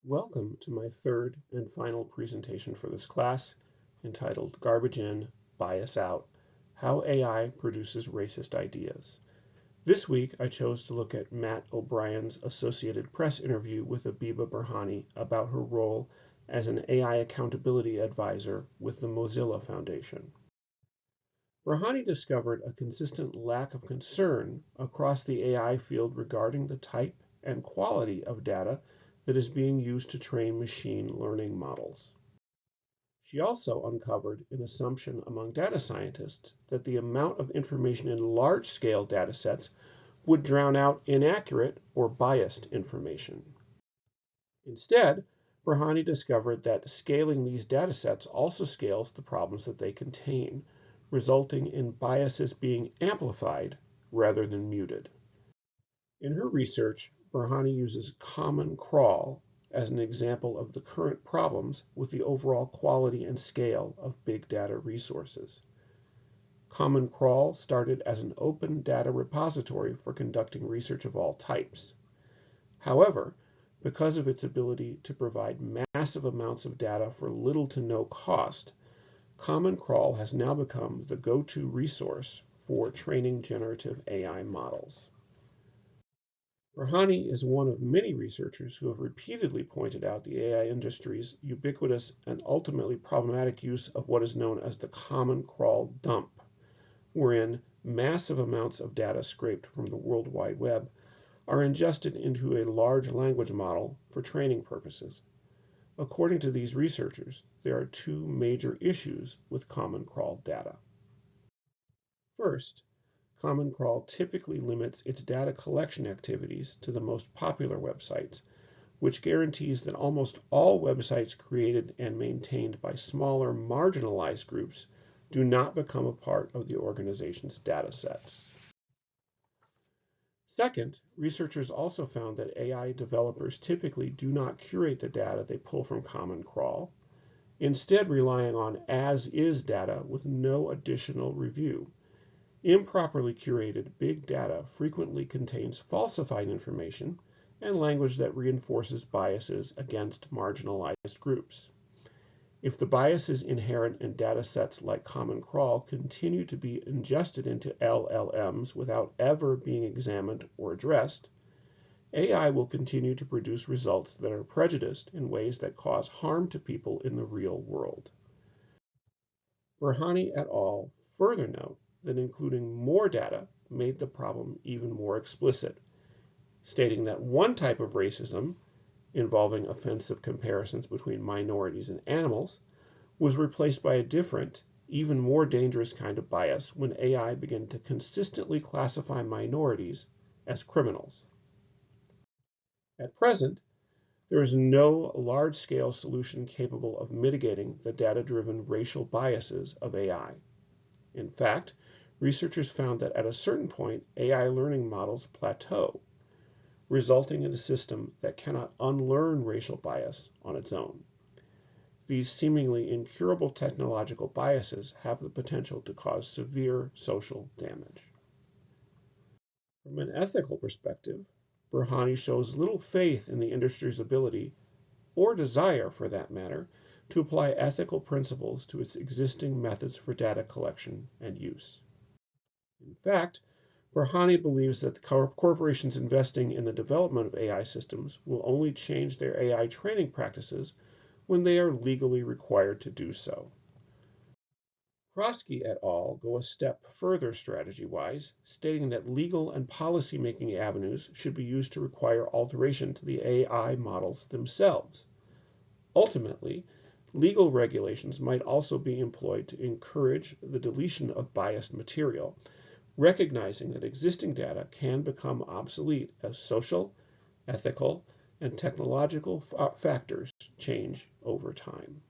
Welcome to my third and final presentation for this class, entitled Garbage In, Bias Out: How AI Produces Racist Ideas. This week I chose to look at Matt O'Brien's Associated Press interview with Abiba Burhani about her role as an AI accountability advisor with the Mozilla Foundation. Burhani discovered a consistent lack of concern across the AI field regarding the type and quality of data that is being used to train machine learning models. She also uncovered an assumption among data scientists that the amount of information in large-scale datasets would drown out inaccurate or biased information. Instead, Burhani discovered that scaling these datasets also scales the problems that they contain, resulting in biases being amplified rather than muted. In her research, Burhani uses Common Crawl as an example of the current problems with the overall quality and scale of big data resources. Common Crawl started as an open data repository for conducting research of all types. However, because of its ability to provide massive amounts of data for little to no cost, Common Crawl has now become the go-to resource for training generative AI models. Burhani is one of many researchers who have repeatedly pointed out the AI industry's ubiquitous and ultimately problematic use of what is known as the Common Crawl dump, wherein massive amounts of data scraped from the World Wide Web are ingested into a large language model for training purposes. According to these researchers, there are two major issues with Common Crawl data. First, Common Crawl typically limits its data collection activities to the most popular websites, which guarantees that almost all websites created and maintained by smaller, marginalized groups do not become a part of the organization's data sets. Second, researchers also found that AI developers typically do not curate the data they pull from Common Crawl, instead relying on as-is data with no additional review. Improperly curated big data frequently contains falsified information and language that reinforces biases against marginalized groups. If the biases inherent in data sets like Common Crawl continue to be ingested into LLMs without ever being examined or addressed, AI will continue to produce results that are prejudiced in ways that cause harm to people in the real world. Burhani et al. Further note that including more data made the problem even more explicit, stating that one type of racism, involving offensive comparisons between minorities and animals, was replaced by a different, even more dangerous kind of bias when AI began to consistently classify minorities as criminals. At present, there is no large-scale solution capable of mitigating the data-driven racial biases of AI. In fact, researchers found that at a certain point, AI learning models plateau, resulting in a system that cannot unlearn racial bias on its own. These seemingly incurable technological biases have the potential to cause severe social damage. From an ethical perspective, Burhani shows little faith in the industry's ability, or desire for that matter, to apply ethical principles to its existing methods for data collection and use. In fact, Burhani believes that corporations investing in the development of AI systems will only change their AI training practices when they are legally required to do so. Krosky et al. Go a step further strategy-wise, stating that legal and policy-making avenues should be used to require alteration to the AI models themselves. Ultimately, legal regulations might also be employed to encourage the deletion of biased material, recognizing that existing data can become obsolete as social, ethical, and technological factors change over time.